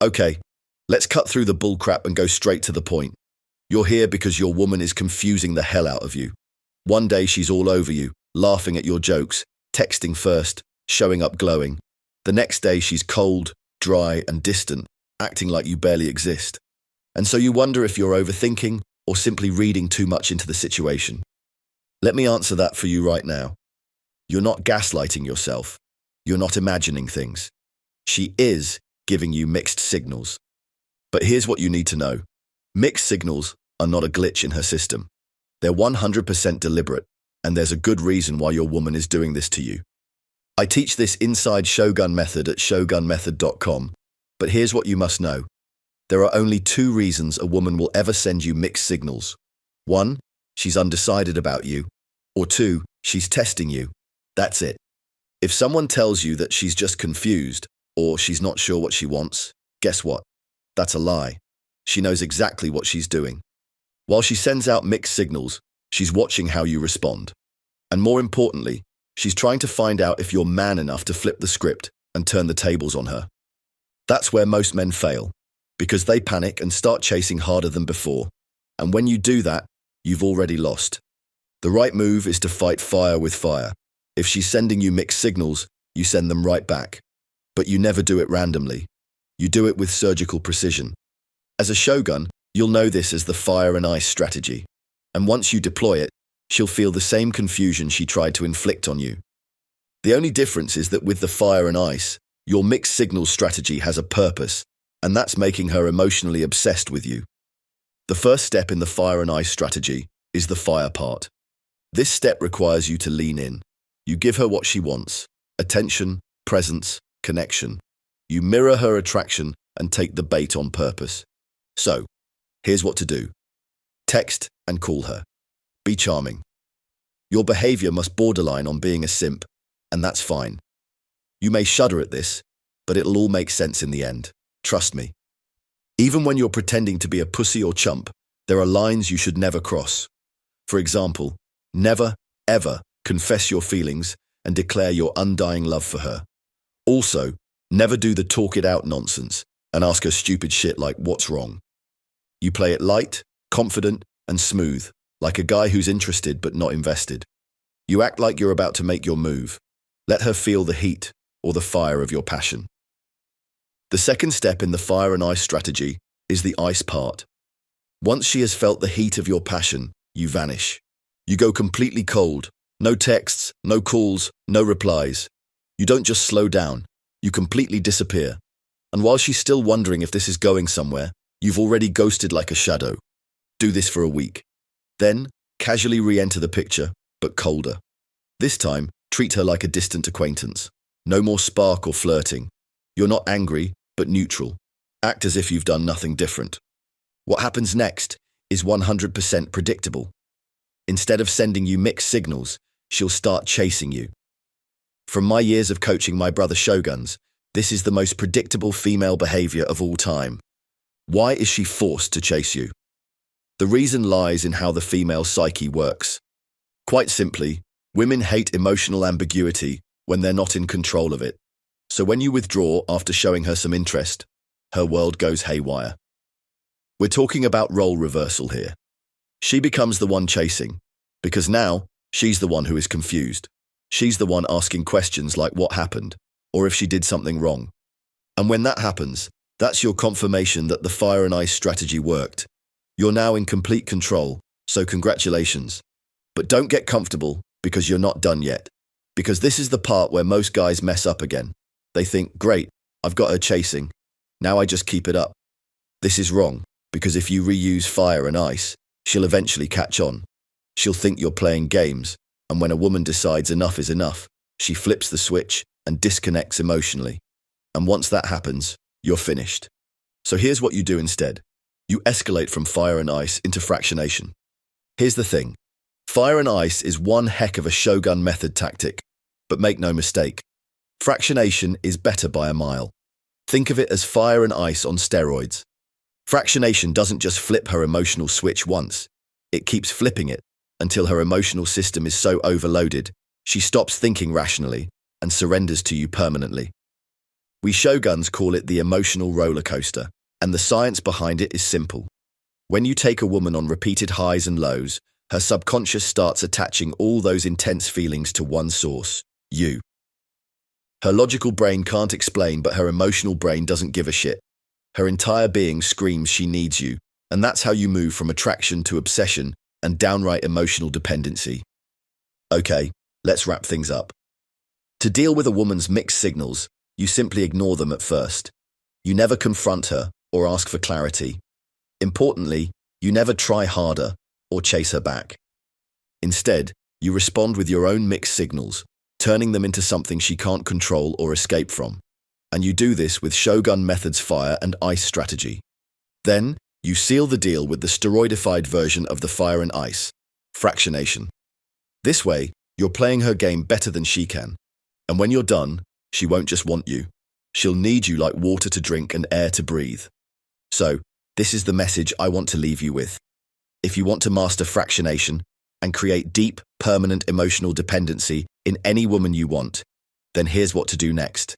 Okay, let's cut through the bullcrap and go straight to the point. You're here because your woman is confusing the hell out of you. One day she's all over you, laughing at your jokes, texting first, showing up glowing. The next day she's cold, dry, and distant, acting like you barely exist. And so you wonder if you're overthinking or simply reading too much into the situation. Let me answer that for you right now. You're not gaslighting yourself. You're not imagining things. She is giving you mixed signals. But here's what you need to know. Mixed signals are not a glitch in her system. They're 100% deliberate, and there's a good reason why your woman is doing this to you. I teach this inside Shogun method at shogunmethod.com, but here's what you must know. There are only two reasons a woman will ever send you mixed signals. One, she's undecided about you, or two, she's testing you. That's it. If someone tells you that she's just confused, or she's not sure what she wants, guess what? That's a lie. She knows exactly what she's doing. While she sends out mixed signals, she's watching how you respond. And more importantly, she's trying to find out if you're man enough to flip the script and turn the tables on her. That's where most men fail, because they panic and start chasing harder than before. And when you do that, you've already lost. The right move is to fight fire with fire. If she's sending you mixed signals, you send them right back. But you never do it randomly. You do it with surgical precision. As a shogun, you'll know this as the fire and ice strategy. And once you deploy it, she'll feel the same confusion she tried to inflict on you. The only difference is that with the fire and ice, your mixed signals strategy has a purpose, and that's making her emotionally obsessed with you. The first step in the fire and ice strategy is the fire part. This step requires you to lean in. You give her what she wants: attention, presence, connection. You mirror her attraction and take the bait on purpose. So, here's what to do. Text and call her. Be charming. Your behavior must borderline on being a simp, and that's fine. You may shudder at this, but it'll all make sense in the end. Trust me. Even when you're pretending to be a pussy or chump, there are lines you should never cross. For example, never, ever confess your feelings and declare your undying love for her. Also, never do the talk it out nonsense and ask her stupid shit like what's wrong. You play it light, confident, and smooth, like a guy who's interested but not invested. You act like you're about to make your move. Let her feel the heat or the fire of your passion. The second step in the fire and ice strategy is the ice part. Once she has felt the heat of your passion, you vanish. You go completely cold. No texts, no calls, no replies. You don't just slow down. You completely disappear. And while she's still wondering if this is going somewhere, you've already ghosted like a shadow. Do this for a week. Then, casually re-enter the picture, but colder. This time, treat her like a distant acquaintance. No more spark or flirting. You're not angry, but neutral. Act as if you've done nothing different. What happens next is 100% predictable. Instead of sending you mixed signals, she'll start chasing you. From my years of coaching my brother shoguns, this is the most predictable female behavior of all time. Why is she forced to chase you? The reason lies in how the female psyche works. Quite simply, women hate emotional ambiguity when they're not in control of it. So when you withdraw after showing her some interest, her world goes haywire. We're talking about role reversal here. She becomes the one chasing, because now she's the one who is confused. She's the one asking questions like what happened, or if she did something wrong. And when that happens, that's your confirmation that the fire and ice strategy worked. You're now in complete control, so congratulations. But don't get comfortable because you're not done yet. Because this is the part where most guys mess up again. They think, great, I've got her chasing. Now I just keep it up. This is wrong, because if you reuse fire and ice, she'll eventually catch on. She'll think you're playing games, and when a woman decides enough is enough, she flips the switch and disconnects emotionally. And once that happens, you're finished. So here's what you do instead. You escalate from fire and ice into fractionation. Here's the thing. Fire and ice is one heck of a Shogun method tactic, but make no mistake, fractionation is better by a mile. Think of it as fire and ice on steroids. Fractionation doesn't just flip her emotional switch once. It keeps flipping it until her emotional system is so overloaded, she stops thinking rationally and surrenders to you permanently. We Shoguns call it the emotional roller coaster, and the science behind it is simple. When you take a woman on repeated highs and lows, her subconscious starts attaching all those intense feelings to one source, you. Her logical brain can't explain, but her emotional brain doesn't give a shit. Her entire being screams she needs you, and that's how you move from attraction to obsession and downright emotional dependency. Okay, let's wrap things up. To deal with a woman's mixed signals, you simply ignore them at first. You never confront her or ask for clarity. Importantly, you never try harder or chase her back. Instead, you respond with your own mixed signals, turning them into something she can't control or escape from. And you do this with Shogun Method's fire and ice strategy. Then, you seal the deal with the steroidified version of the fire and ice, Fractionation. This way, you're playing her game better than she can. And when you're done, she won't just want you. She'll need you like water to drink and air to breathe. So, this is the message I want to leave you with. If you want to master fractionation and create deep, permanent emotional dependency in any woman you want, then here's what to do next.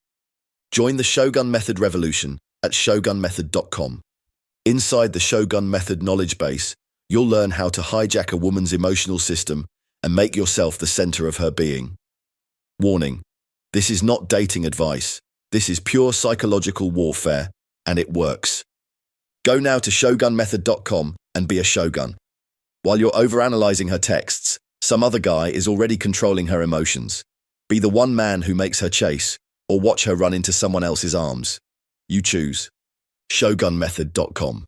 Join the Shogun Method revolution at shogunmethod.com. Inside the Shogun Method knowledge base, you'll learn how to hijack a woman's emotional system and make yourself the center of her being. Warning: this is not dating advice. This is pure psychological warfare, and it works. Go now to shogunmethod.com and be a shogun. While you're overanalyzing her texts, some other guy is already controlling her emotions. Be the one man who makes her chase, or watch her run into someone else's arms. You choose. shogunmethod.com